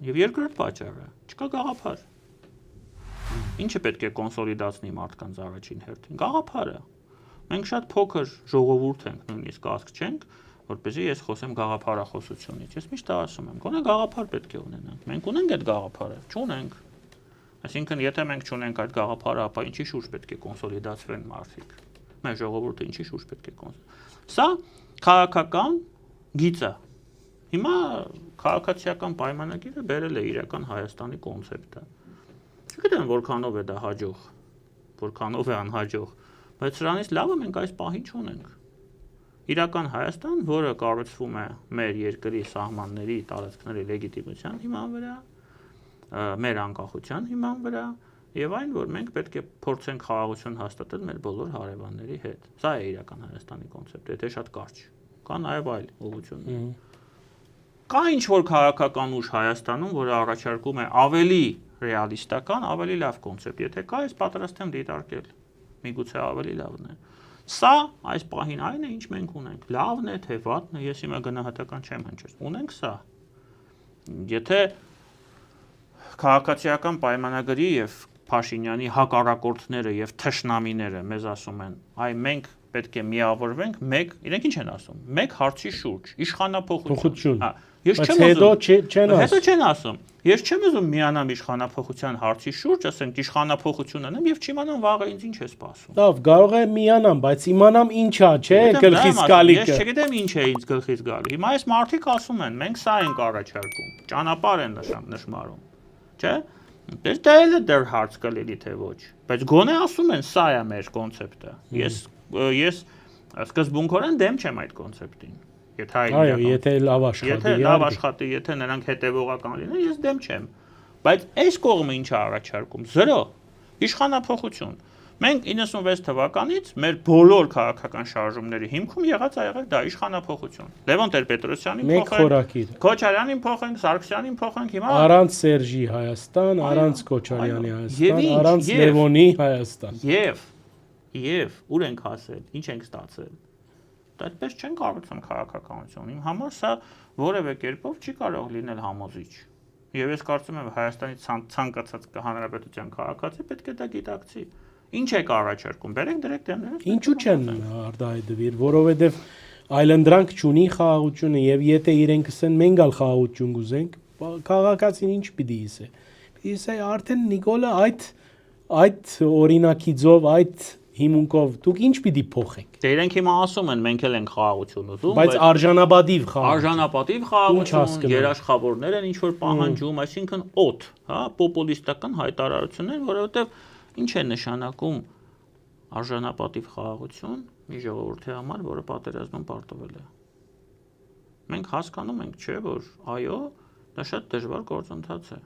Եվ երկրորդ պատճառը, չկա գաղափար։ Ինչը պետք է կոնսոլիդացնի մարդկանց առաջին հերթին։ Գաղափարը։ Մենք շատ փոքր ժողովուրդ ենք, նույնիսկ ազգ չենք, որպեսզի ես խոսեմ գաղափարախոսությունից։ Ես միշտ ասում եմ, գոնե գաղափար պետք է ունենանք։ Մենք ունենք այդ գաղափարը, չունենք։ Այսինքն, եթե մենք չունենք այդ գաղափարը, ապա ինչի շուրջ պետք է կոնսոլիդացվեն մարդիկ։ Մեր ժողովուրդը ինչի շուրջ պետք է կոնսոլիդացվի։ Սա քաղաքական գիծ է։ Հիմա քաղաքացիական պայմանագիրը բերել է իրական Հայաստանի կոնցեպտը։ Չգիտեմ որքանով է դա հաջող, որքանով է անհաջող, բայց սրանից լավը մենք այս պահին չունենք։ իրական Հայաստան, որը կառուցվում է մեր երկրի սահմանների, տարածքների լեգիտիմության հիման վրա, մեր անկախության հիման վրա, եւ այն, որ մենք պետք է փորձենք խաղաղություն հաստատել մեր բոլոր հարևանների հետ։ Սա է իրական Հայաստանի կոնցեպտը, եթե շատ կարճ։ Կա նաեւ այլ ուղղություններ։ Կա ինչ-որ քաղաքական ուժ Հայաստանում, որը առաջարկում է ավելի ռեալիստական, ավելի լավ կոնցեպտ, եթե կա, ես պատրաստ եմ դիտարկել։ Միգուցե ավելի լավն է։ Սա այս պահին այն է, ինչ մենք ունենք։ Լավն է, թե վատն է, ես հիմա գնահատական չեմ հնչել։ Ունենք սա։ Եթե քաղաքացիական պայմանագրի եւ Փաշինյանի հակառակորդները եւ թշնամիները մեզ ասում են, այ մենք պետք է միավորվենք իրենք ինչ են ասում, մեկ հարցի շուրջ, իշխանափոխություն։ Ես չեմ ուզում։ Հետո չեն ասում։ Ես չեմ ուզում միանամ իշխանափոխության հարցի շուրջ, ասենք իշխանափոխություն անեմ եւ չիմանամ վաղը ինձ ինչ է սպասում։ Լավ, կարող է միանամ, բայց իմանամ ինչա, չէ, գլխից գալիքը։ Ես չգիտեմ ինչ է ինձ գլխից գալի։ Հիմա այս մարդիկ ասում են, մենք սա ենք առաջարկում, ճանապարհ են նշմարում, չէ՞։ Դա էլ է դեռ հարց կլինի թե ոչ, բայց գոնե ասում են սա է մեր կոնցեպտը։ Ես սկզբունքորեն դեմ չեմ այդ կոնցեպտին։ Եթե լավ աշխատի։ Եթե լավ աշխատի, եթե նրանք հետևողական լինեն, ես դեմ չեմ։ Բայց այս կողմը ինչ է առաջարկում։ 0 իշխանափոխություն։ Մենք 96 թվականից մեր բոլոր քաղաքական շարժումների հիմքում եղած է եղել դա իշխանափոխություն։ Լևոն Տեր-Պետրոսյանին փոխենք, Քոչարյանին փոխենք, Սարգսյանին փոխենք, հիմա առանց Սերժի Հայաստան, առանց Քոչարյանի Հայաստան, առանց Լևոնի Հայաստան։ Եվ ուր ենք հասել, ինչ ենք ստացել։ Դա այդպես չեն կառուցում քաղաքականություն։ Իմ համար սա որևէ կերպով չի կարող լինել համոզիչ։ Եվ ես կարծում եմ Հայաստանի ցանկացած հանրապետության քաղաքացի պետք է դա գիտակցի։ Ինչ եք առաջարկում։ Բերեք դրեք դեմները։ Ինչու չեն արտահայտվիր, որովհետև այլընտրանք չունի խաղաղությունը եւ եթե իրենք ասեն մենք ալ խաղաղություն կուզենք, քաղաքացին ինչ պիտի ասե։ Պիտի ասե արդեն Նիկոլը այդ օրինակիցով այդ հիմունքով դուք ինչ պիտի փոխեք։ Դե իրենք հիմա ասում են մենք էլ ենք խաղաղություն ուզում, բայց արժանապատիվ խաղաղություն, երաշխավորներ են ինչ որ պահանջում, այսինքն օդ, հա, պոպուլիստական հայտարարություններ, որովհետև ինչ է նշանակում արժանապատիվ խաղաղություն մի ժողովրդի համար, որը պատերազմում պարտվել է։ Մենք հասկանում ենք, չէ, որ այո, դա շատ դժվար գործընթաց է։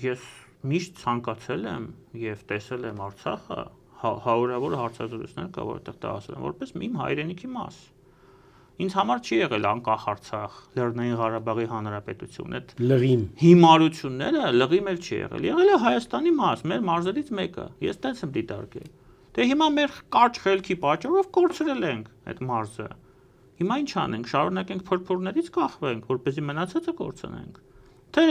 Ես միշտ ցանկացել եմ եւ տեսել եմ Արցախը հարյուրավոր հարցազրույցներ կա, որտեղ դա ասել եմ, որպես իմ հայրենիքի մաս։ Ինձ համար չի եղել անկախ Արցախ, Լեռնային Ղարաբաղի Հանրապետություն, այդ լղիմ հիմարությունները լղիմ էլ չի եղել։ Եղել է Հայաստանի մաս, մեր մարզերից մեկը։ Ես տենց եմ դիտարկել։ Դե հիմա մեր կարճ խելքի պատճառով կորցրել ենք այդ մարզը։ Հիմա ինչ անենք, շարունակենք փրփուրներից կախվենք, որպեսզի մնացածը կորցնենք։ Թե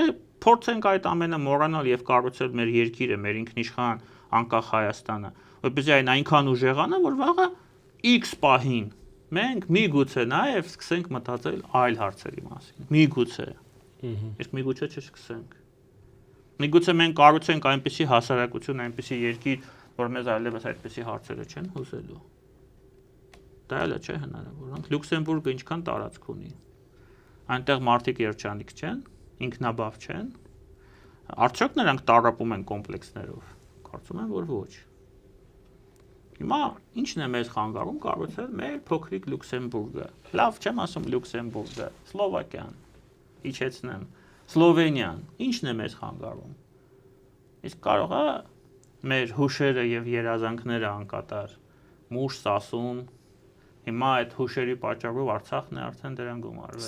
փորձենք այդ ամենը մոռանալ եւ կառուցել մեր երկիրը, մեր ինքնիշխան անկախ Հայաստանը, որպեսզի այն այնքան ուժեղանա, որ վաղը X պահին մենք միգուցե նաեւ սկսենք մտածել այլ հարցերի մասին։ Միգուցե։ Իսկ միգուցե չսկսենք։ Միգուցե մենք կառուցենք այնպիսի հասարակություն, այնպիսի երկիր, որ մեզ այլևս այդպիսի հարցերը չեն հուզելու։ Դա էլ չէ հնարավոր։ Լյուքսեմբուրգը ինչքան տարածք ունի։ Այնտեղ մարդիկ երջանիկ չեն, ինքնաբավ չեն։ Արդյոք նրանք տարապում են կոմպլեքսներով։ Կարծում եմ, որ ոչ։ Հիմա ինչն է մեզ խանգարում կառուցել մեր փոքրիկ Լյուքսեմբուրգը։ Լավ չեմ ասում Լյուքսեմբուրգը, Սլովակիան, իջեցնեմ, Սլովենիան, ինչն է մեզ խանգարում։ Իսկ կարող է մեր հուշերը եւ երազանքները անկատար, Մուշ, Սասուն, հիմա այդ հուշերի պատճառով Արցախն է արդեն դրան գումարվել։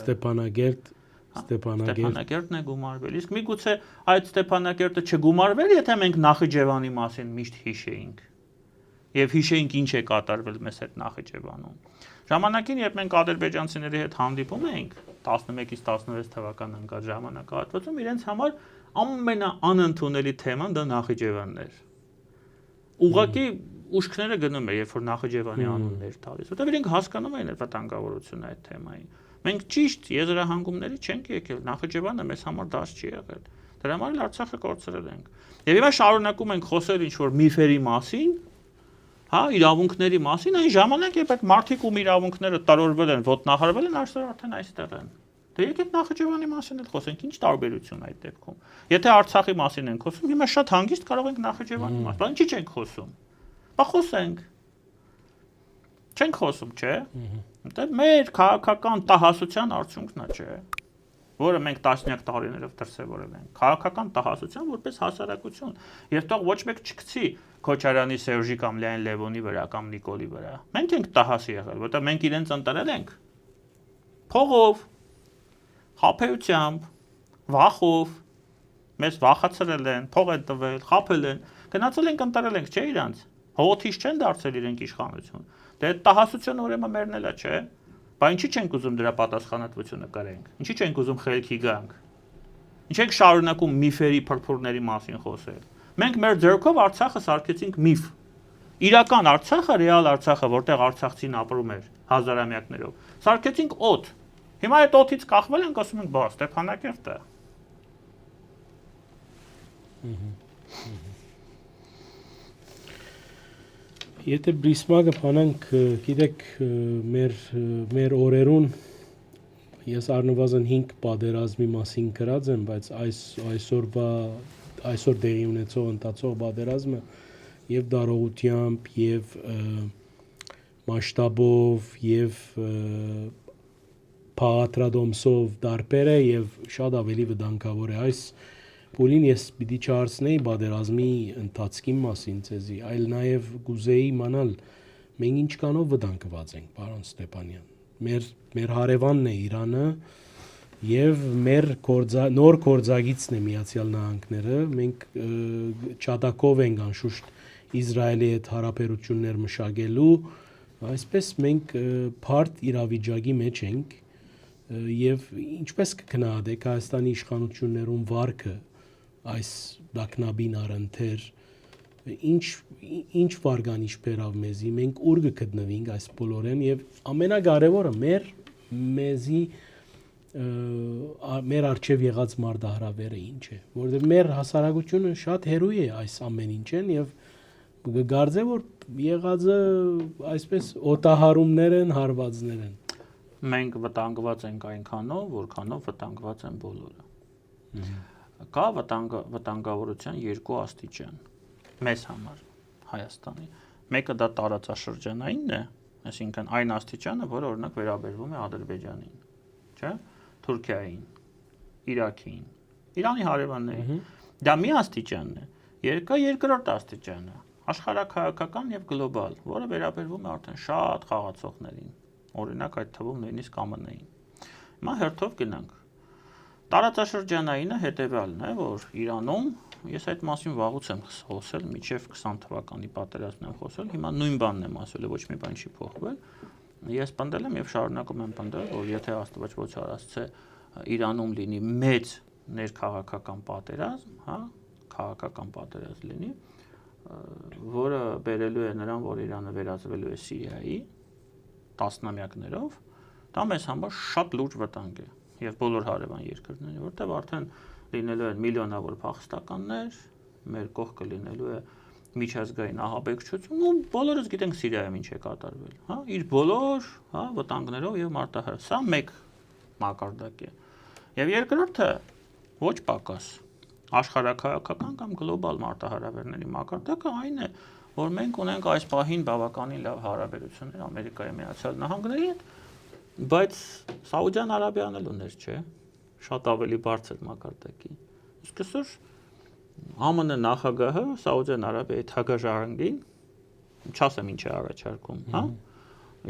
Ստեփանագերտն է գումարվել։ Իսկ միգուցե այդ Ստեփանագերտը չգումարվեր, եթե մենք Նախիջևանի մասին միշտ հիշեինք։ Եվ հիշեինք ինչ է կատարվել մեզ հետ Նախիջևանում։ Ժամանակին, երբ մենք ադրբեջանցիների հետ հանդիպում էինք 11-ից 16 թվական ընկած ժամանակահատվածում, իրենց համար ամենաանընդունելի թեման դա Նախիջևանն էր։ Ուղղակի ուշքները գնում էր, երբ որ Նախիջևանի անունն էր տալիս, որտեղ իրենք հասկանում էին այդ վտանգավորությունը այդ թեմային։ Մենք ճիշտ եզրահանգումների չենք եկել, Նախիջևանը մեզ համար դաս չի եղել։ Դրա համար էլ Արցախը կորցրել ենք։ Եվ հիմա շարունակում ենք խոսել ինչ-որ միֆերի մասին, հա, իրավունքների մասին, այն ժամանակ, երբ այդ մարդիկ ում իրավունքները տարօրվել են, ոտնահարվել են, արդեն այստեղ են։ Դե եկեք Նախիջևանի մասին էլ խոսենք, ինչ տարբերություն այդ դեպքում։ Եթե Արցախի մասին ենք խոսում, հիմա շատ հանգիստ կարող ենք Նախիջևանի մասին, բայց ինչի՞ չենք խոսում։ Բա խոսենք։ Չենք խոսում, չէ։ Դա մեր քաղաքական տահասության արդյունքն է, չէ։ Որը մենք տասնյակ տարիներով դրսևորել ենք։ Քաղաքական տահասության որպես հասարակություն։ Եվ թող ոչ մեկ չգցի Քոչարյանի, Սերժի կամ Լեոն Լևոնի վրա կամ Նիկոլի վրա։ Մենք ենք տահաս եղել, որտեղ մենք իրենց ընտրել ենք փողով, խաբեությամբ, վախով, մեզ վախացրել են, փող են տվել, խաբել են, գնացել ենք ընտրել ենք, չէ՞ իրանց։ Հողոթից չեն դարձել իրենք իշխանություն։ Դե տահասությունը ուրեմն մերն էլա, չէ՞։ Բա ինչի չենք ուզում դրա պատասխանատվությունը կրենք։ Ինչի չենք ուզում խելքի գանք։ Ինչ ենք շարունակում միֆերի փրփուրների մասին խոսել։ Մենք մեր ձեռքով Արցախը սարքեցինք միֆ։ Իրական Արցախը, ռեալ Արցախը, որտեղ արցախցին ապրում էր հազարամյակներով, սարքեցինք օդ։ Հիմա այդ օդից կախվել ենք, ասում ենք, բա Ստեփանակերտը։ Եթե բրիսմագը փանանք, գիտեք, մեր օրերուն ես առնվազն 5 պատերազմի մասին գրած եմ, բայց այսօր դեղի ունեցող ընթացող պատերազմը եւ դարողությամբ եւ մասշտաբով եւ փաթրադոմսով դարբեր է եւ շատ ավելի վտանգավոր է այս Պոլին ես պիտի չարցնեի պատերազմի ընթացքի մասին ցեզի, այլ նաև գուզեի իմանալ մենք ինչքանով վտանգված ենք, պարոն Ստեփանյան։ Մեր հարևանն է Իրանը եւ մեր նոր գործագիծն է Միացյալ Նահանգները, մենք չադակով ենք անշուշտ Իսրայելի հետ հարաբերություններ մշակելու, այսպես մենք բարդ իրավիճակի մեջ ենք եւ ինչպես կգնահատեք Հայաստանի իշխանություններուն վարկը այս դակնաբին առընթեր ինչ վարգանիշ բերավ մեզի մենք ուր կգտնվենք այս բոլորեն եւ ամենակարևորը մեր արժեվ եղած մարտահրավերը ինչ է որովհետեւ մեր հասարակությունը շատ հերույ է այս ամեն ինչեն եւ գարձե որ եղածը այսպես օտահարումներ են հարվածներ են մենք վտանգված ենք այնքանով որքանով վտանգված են բոլորը Կա վտանգավորության երկու աստիճան մեզ համար Հայաստանի։ Մեկը դա տարածաշրջանայինն է, այսինքն այն աստիճանը, որը օրինակ վերաբերվում է Ադրբեջանին, չէ՞, Թուրքիային, Իրաքին, Իրանի հարևաններին։ Դա մի աստիճանն է, երկրորդ աստիճանը, աշխարհաքաղաքական եւ գլոբալ, որը վերաբերվում է արդեն շատ խաղացողներին, օրինակ այդ թվում նույնիսկ ԱՄՆ-ին։ Հիմա հերթով գնանք Տարածաշրջանայինը հետևյալն է, որ Իրանում ես այդ մասին վաղուց եմ խոսել, մինչև 20 թվականի պատերազմն եմ խոսել, հիմա նույն բանն եմ ասել, ոչ մի բան չի փոխվել։ Ես պնդել եմ եւ շարունակում եմ պնդել, որ եթե Աստված ոչ արածցե Իրանում լինի մեծ ներքաղաքական պատերազմ, հա, քաղաքական պատերազմ լինի, որը բերելու է նրան, որ Իրանը վերածվելու է Սիրիայի տասնամյակներով, դա մեզ համար շատ լուրջ վտանգ է։ Եվ բոլոր հարևան երկրներին, որտեղ արդեն լինելու են միլիոնավոր փախստականներ, մեր կողքը լինելու է միջազգային ահաբեկչություն, ու բոլորս գիտենք Սիրիայում ինչ է կատարվել, հա, իր բոլոր, հա, վտանգներով եւ մարտահրավերով։ Սա մեկ մակարդակ է։ Եվ երկրորդը ոչ պակաս աշխարհաքաղաքական կամ գլոբալ մարտահրավերների մակարդակը այն է, որ մենք ունենք այս պահին բավականին լավ հարաբերություններ Ամերիկայի Միացյալ Նահանգների հետ, բայց Սաուդյան Արաբիան էլ ուներ, չէ՞, շատ ավելի բարձր մակարդակի։ Իսկ այսօր ԱՄՆ նախագահը Սաուդյան Արաբիայի թագաժարանգին, չասեմ ինչ է առաջարկում, հա,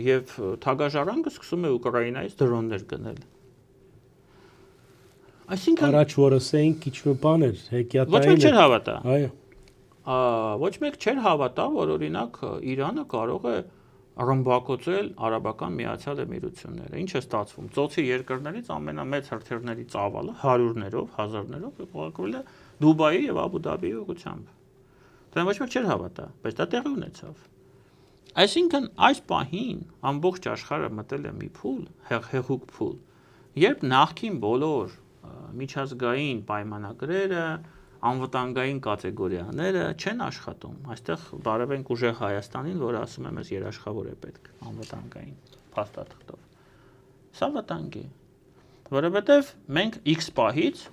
եւ թագաժարանգը սկսում է Ուկրաինայից դրոններ գնել։ Այսինքն առաջ որսեին քիչ բան էր, հեքիաթային։ Ոչ մեկ չէր հավատա։ Այո։ Ոչ մեկ չէր հավատա, որ օրինակ Իրանը կարող է ռմբակոծել Արաբական Միացյալ Էմիրությունները։ Ինչ է ստացվում։ Ծոցի երկրներից ամենամեծ հրթիռների ծավալը հարյուրներով, հազարներով ուղարկվել է Դուբայի եւ Աբու Դաբիի ուղղությամբ։ Դա ոչ մեկ չէր հավատա, բայց դա տեղի ունեցավ։ Այսինքն այս պահին ամբողջ աշխարհը մտել է մի փուլ, հեղուկ փուլ, երբ նախքին բոլոր միջազգային պայմանագրերը, անվտանգային կատեգորիաները չեն աշխատում։ Այստեղ բարևենք ուժեղ Հայաստանին, որը ասում է մեզ երաշխավոր է պետք անվտանգային փաստաթղթով։ Սա վտանգ է, որովհետև մենք X պահից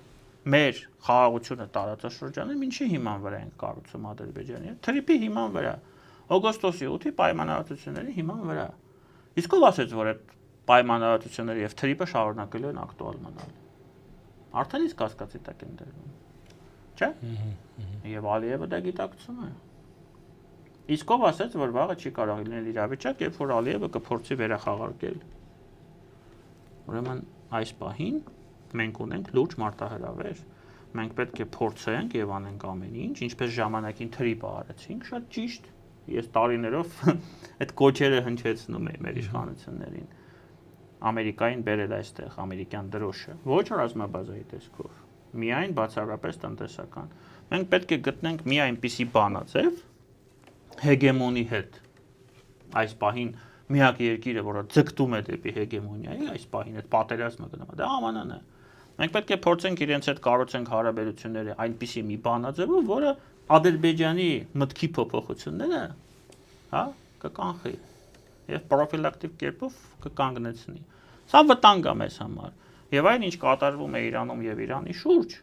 մեր խաղաղությունը տարածաշրջանում ինչի հիման վրա ենք կառուցում Ադրբեջանի հետ, թրիփի հիման վրա, օգոստոսի 8-ի պայմանավորվածությունների հիման վրա։ Իսկ ով ասեց, որ այդ պայմանավորվածությունները եւ թրիպը շարունակելու են ակտուալ մնալ։ Արդեն իսկ կասկածի տակ են դրվում։ Չէ՞։ Եվ Ալիևը դա գիտակցում է։ Իսկ ով ասեց, որ վաղը չի կարող լինել իրավիճակ, երբ որ Ալիևը կփորձի վերախաղարկել։ Ուրեմն այս պահին մենք ունենք լուրջ մարտահրավեր։ Մենք պետք է փորձենք եւ անենք ամեն ինչ, ինչպես ժամանակին թրիպը արեցինք, շատ ճիշտ։ Ես տարիներով այդ կոչերը հնչեցնում էի մեր իշխանություններին։ Ամերիկային բերել այստեղ ամերիկյան դրոշը, ոչ ռազմաբազայի տեսքով, միայն բացառապես տնտեսական։ Մենք պետք է գտնենք մի այնպիսի բանաձև հեգեմոնի հետ։ Այս պահին միակ երկիրը, որը ձգտում է դեպի հեգեմոնիայի, այս պահին այդ պատերազմը գնում է, դա ԱՄՆ-ն է։ Մենք պետք է փորձենք իրենց հետ կառուցենք հարաբերությունները այնպիսի մի բանաձևով, որը Ադրբեջանի մտքի փոփոխությունները, հա, կկանխի եւ պրոֆիլակտիկ կերպով կկանգնեցնի։ Սա վտանգ է մեզ համար։ Եվ այն, ինչ կատարվում է Իրանում եւ Իրանի շուրջ,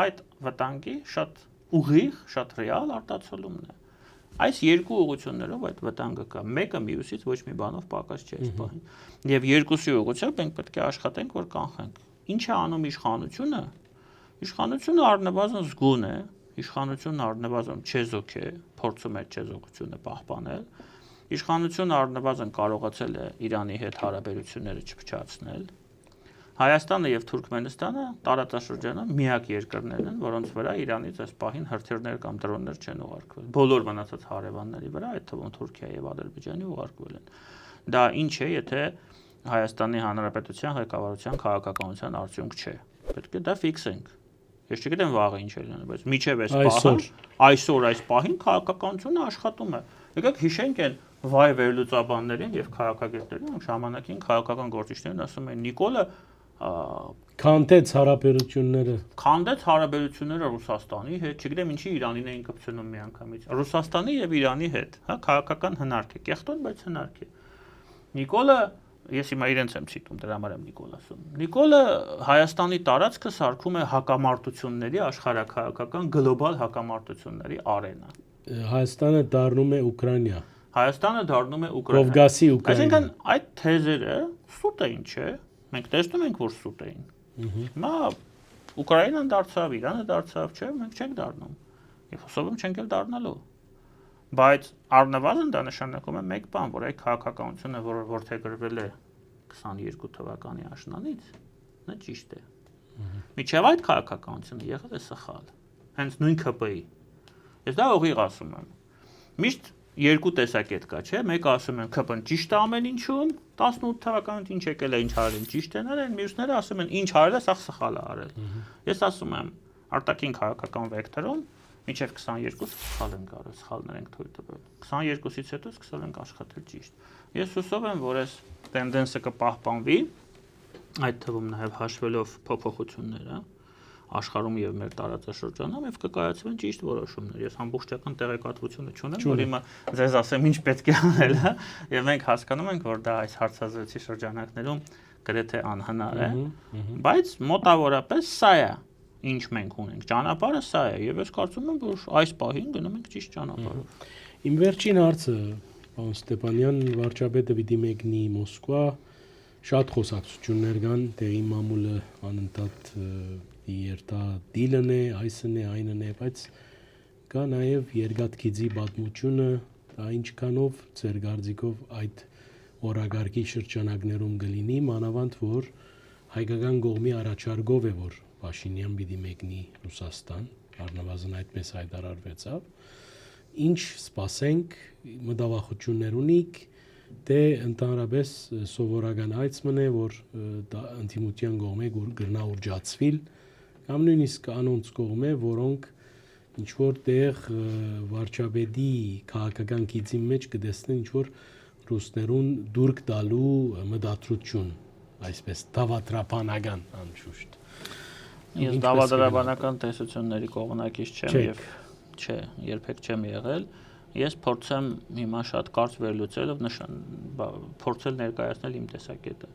այդ վտանգի շատ ուղիղ, շատ ռեալ արտացոլումն է։ Այս երկու ուղղություններով այդ վտանգը կա։ Մեկը մյուսից ոչ մի բանով պակաս չի այս պահին։ Եվ երկուսի ուղղությամբ մենք պետք է աշխատենք, որ կանխենք։ Ինչ է անում իշխանությունը։ Իշխանությունը առնվազն զգուն է, իշխանությունը առնվազն չեզոք է, փորձում է չեզոքությունը պահպանել։ Իշխանությունը առնվազն կարողացել է Իրանի հետ հարաբերությունները չփչացնել։ Հայաստանը եւ Թուրքմենստանը տարածաշրջանում միակ երկրներն են, որոնց վրա Իրանից այս պահին հրթիռներ կամ դրոններ չեն ուղարկվել։ Բոլոր մնացած հարևանների վրա, այդ թվում Թուրքիայի եւ Ադրբեջանի ուղարկվել են։ Դա ինչ է, եթե Հայաստանի Հանրապետության ղեկավարության քաղաքականության արդյունք չէ։ Պետք է դա ֆիքսենք։ Ես չգիտեմ վաղը ինչ է լինելու, բայց միջև այսօր այս պահին քաղաքականությունը աշխատում է։ Եկեք հիշենք այն վայ վերլուծաբաններին եւ քաղաքագետներին, ժամանակին քաղաքական գործիչներն ասում են Նիկոլը քանդեց հարաբերությունները Ռուսաստանի հետ, չգիտեմ ինչի Իրանին էին կպցնում միանգամից։ Ռուսաստանի եւ Իրանի հետ, հա, քաղաքական հնարք է, կեղտոտ, բայց հնարք է։ Նիկոլը, ես հիմա իրենց եմ ցիտում, դրա համար եմ Նիկոլ ասում։ Նիկոլը Հայաստանի տարածքը սարքում է հակամարտությունների աշխարհակաղակական գլոբալ հակամարտությունների արենա։ Հայաստանը դառնում է Ուկրաինա։ Հայաստանը դառնում է Ուկրաինա։ Կովկասի Ուկրաինա։ Այսինքն այդ թեզերը սուտ էին, չէ՞։ Մենք տեսնում ենք, որ սուտ էին։ Հիմա Ուկրաինան դարձավ, Իրանը դարձավ, չէ՞, մենք չենք դառնում։ Եվ հուսով եմ չենք էլ դառնալու։ Բայց առնվազն դա նշանակում է մեկ բան, որ այդ քաղաքականությունը, որը որդեգրվել է 22 թվականի աշնանից, նա ճիշտ է։ Միջև այդ քաղաքականությունը եղել է սխալ։ Հենց նույն ԿՊ-ի։ Ես դա ուղիղ ասում եմ։ Միշտ երկու տեսակետ կա, չէ՞։ Մեկը ասում են ԿՊ-ն ճիշտ է ամեն ինչում, 18 թվականից ինչ եկել է, ինչ արել են, ճիշտ են արել, մյուսները ասում են ինչ արել է, սա սխալ է արել։ Ես ասում եմ, արտաքին քաղաքական վեկտորում մինչև 22 սխալ ենք արել, սխալներ ենք թույլ տվել։ 22-ից հետո սկսել ենք աշխատել ճիշտ։ Ես հուսով եմ, որ այս տենդենսը կպահպանվի, այդ թվում նաև հաշվելով փոփոխությունները աշխարհում եւ մեր տարածաշրջանում եւ կկայացվեն ճիշտ որոշումներ։ Ես ամբողջական տեղեկատվությունը չունեմ, որ հիմա ձեզ ասեմ ինչ պետք է անել, հա, եւ մենք հասկանում ենք, որ դա այս հարցազրույցի շրջանակներում գրեթե անհնար է, բայց մոտավորապես սա է, ինչ մենք ունենք։ Ճանապարհը սա է եւ ես կարծում եմ, որ այս պահին գնում ենք ճիշտ ճանապարհով։ Իմ վերջին հարցը, պարոն Ստեփանյան, վարչապետը պիտի մեկնի Մոսկվա, շատ խոսակցություններ կան, տեղի մամուլը անընդհատ երթա դիլն է, այսն է, այնն է, բայց կա նաև երկաթգիծի պատմությունը, դա ինչքանով ձեր կարծիքով այդ օրագարկի շրջանակներում կլինի, մանավանդ որ հայկական կողմի առաջարկով է, որ Փաշինյան պիտի մեկնի Ռուսաստան, առնվազն այդպես հայտարարվեցավ, ինչ սպասենք, մտավախություններ ունիք, թե ընդհանրապես սովորական այցմն է, որ դա ընդդիմության կողմ է գրնա ուրջացվիլ, կամ նույնիսկ անոնց կողմ է, որոնք ինչ-որ տեղ վարչապետի քաղաքական գիծի մեջ կտեսնեն ինչ-որ ռուսներուն դուրք տալու մտադրություն, այսպես դավատրապանական անշուշտ։ Ես դավատրապանական տեսությունների կողմնակից չեմ եւ չէ, երբեք չեմ եղել։ Ես փորձեմ հիմա շատ կարճ վերլուծելով փորձել ներկայացնել իմ տեսակետը։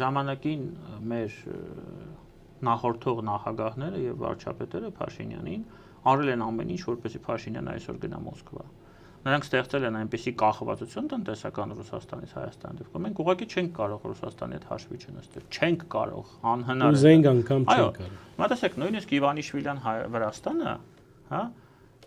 Ժամանակին մեր նախորդող նախագահները եւ վարչապետերը Փաշինյանին արել են ամեն ինչ, որպեսզի Փաշինյանը այսօր գնա Մոսկվա։ նրանք ստեղծել են այնպիսի կախվածություն տնտեսական Ռուսաստանից Հայաստանի դեպքում, մենք ուղղակի չենք կարող Ռուսաստանի հետ հաշվի չնստել, չենք կարող, անհնար է։ Ուզենք անգամ չենք կարող։ Մտածեք, նույնիսկ Իվանիշվիլյան Վրաստանը, հա,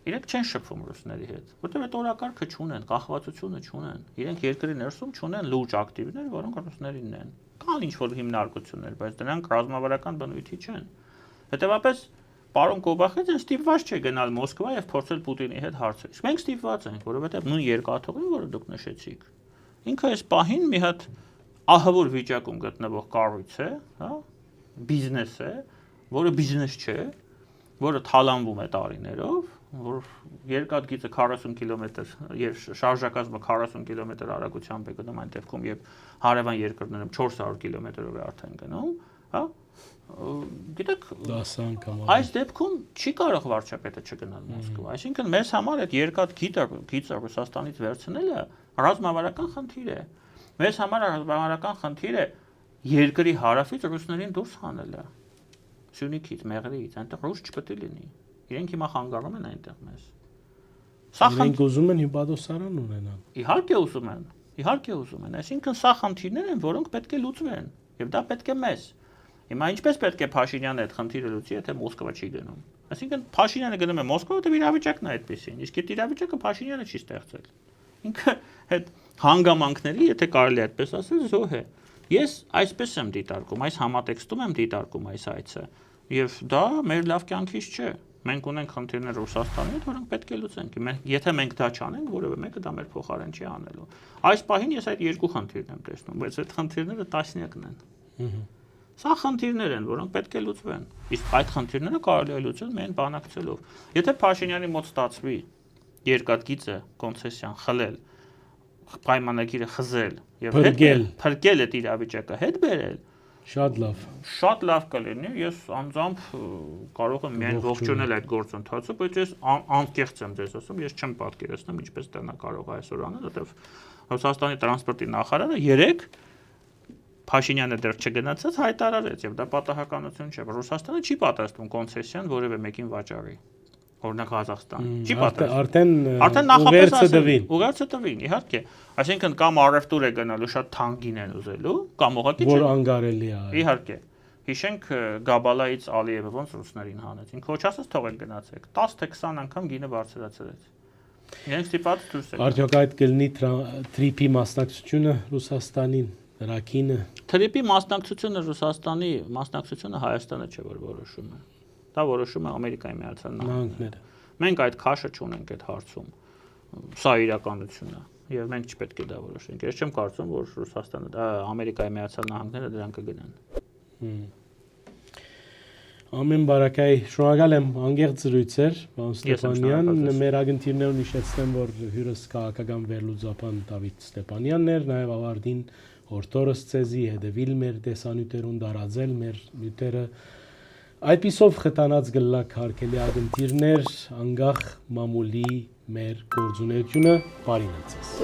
իրենք չեն շփվում ռուսների հետ, որտեղ այդ օրակարգը չունեն, կախվածությունը չունեն։ Իրենք երկրի ներսում չունեն լուրջ ակտիվներ, որոնք ռուսներինն են։ Կան ինչ-որ հիմնարկություններ, բայց դրանք ռազմավարական բնույթի չեն։ Հետևաբար պարոն Կոբախյանը ստիպված չէ գնալ Մոսկվա եւ փորձել Պուտինի հետ հարցեր։ Մենք ստիպված ենք, որովհետեւ նույն երկաթողին, որը դուք նշեցիք, ինքը այս պահին մի հատ ահավոր վիճակում գտնվող կառույց է, հա, բիզնես է, որը բիզնես չէ, որը թալանվում է տարիներով, որ երկաթգիծը 40 կիլոմետր եւ շարժակազմը 40 կիլոմետր արագությամբ է գնում այն դեպքում, երբ հարևան երկրներում 400 կիլոմետրով է արդեն գնում, հա։ Գիտեք, այս դեպքում չի կարող վարչապետը չգնալ Մոսկվա, այսինքն մեզ համար այդ երկաթգիծը Ռուսաստանից վերցնելը ռազմավարական խնդիր է։ Մեզ համար ռազմավարական խնդիր է երկրի հարավից ռուսներին դուրս հանելը։ Սյունիքից, Մեղրիից, այնտեղ ռուս չպետք է լինի։ Իրենք հիմա խանգարում են այնտեղ մեզ։ Իրենք ուզում են հիպատոսարան ունենան։ Իհարկե ուզում են, այսինքն սա խնդիրներ են, որոնք պետք է լուծվեն, եւ դա պետք է մեզ։ Հիմա ինչպես պետք է Փաշինյանը այդ խնդիրը լուծի, եթե Մոսկվա չի գնում։ Այսինքն Փաշինյանը գնում է Մոսկվա, որտեղ իրավիճակն է այդպեսին, իսկ այդ իրավիճակը Փաշինյանը չի ստեղծել։ Ինքը այդ հանգամանքների, եթե կարելի է այդպես ասել, զոհ է։ Ես այսպես եմ դիտարկում, այս համատեքստում եմ դիտարկում այս այցը, եւ դա մեր լավ կյանքից չէ։ Մենք ունենք խնդիրներ Ռուսաստանի հետ, որոնք պետք է լուծենք։ Եթե մենք դա չանենք, որևէ մեկը դա մեր փոխարեն չի անելու։ Այս պահին ես այդ երկու խնդիրն եմ տեսնում, բայց այդ խնդիրները տասնյակն են։ Սա խնդիրներ են, որոնք պետք է լուծվեն։ Իսկ այդ խնդիրները կարելի է լուծել միայն բանակցելով։ Եթե Փաշինյանի մոտ ստացվի երկաթգիծը կոնցեսիան խլել, պայմանագիրը խզել եւ փրկել այդ իրավիճակը հետ բերել, շատ լավ կլինի։ Ես անձամբ կարող եմ միայն ողջունել այդ գործընթացը, բայց ես անկեղծ եմ ձեզ ասում, ես չեմ պատկերացնում ինչպես դա նա կարող է այսօր անել, որտեղ Ռուսաստանի տրանսպորտի նախարարը երեք Փաշինյանը դեռ չգնացած հայտարարեց եւ դա պատահականություն չէ, որ Ռուսաստանը չի պատրաստվում կոնցեսիան որևէ մեկին վաճառի։ Օրինակ Ղազախստան չի պատրաստվում։ Արդեն նախապես ասել, ուղերձը տվին, իհարկե։ Այսինքն կամ առևտուր է գնալու շատ թանկին են ուզելու, կամ ուղղակի որ անգարելի է։ Իհարկե։ Հիշենք Գաբալայից Ալիևը ոնց ռուսներին հանեց։ Ինքը ոչ ասած թողեք գնացեք։ 10 թե 20 անգամ գինը բարձրացրեց։ Իրենք ստիպած դուրս եկան։ Արդյոք այդ կլինի տրիպի մասնակցությունը Ռուսաստանին, Ռաքինը։ Տրիպի մասնակցությունը Ռուսաստանի մասնակցությունը Հայաստանը չէ, որ որոշում է։ Դա որոշում է Ամերիկայի Միացյալ Նահանգները։ Մենք այդ քաշը չունենք այդ հարցում։ Սա իրականությունն է, եւ մենք չպետք է դա որոշենք։ Ես չեմ կարծում, որ Ռուսաստանը, Ամերիկայի Միացյալ Նահանգները դրան կգնան։ Ամեն բարակայ, շնորհակալ եմ, անգեղծ զրույց էր, պարոն Ստեփանյան, մեր ակնթիրներուն հիշեցնեմ, որ հյուրս քաղաքական վերլուծաբան Դավիթ Ստեփանյանն էր, նաեւ ավարտին օրտորս ցեզի հետևիլ մեր տեսանյութերուն դարաձել մեր նյութերը այդպիսով խտանած գլակ հարկելի ակնթիրներ անգախ մամուլի մեր գործունեությունը բարին ընծես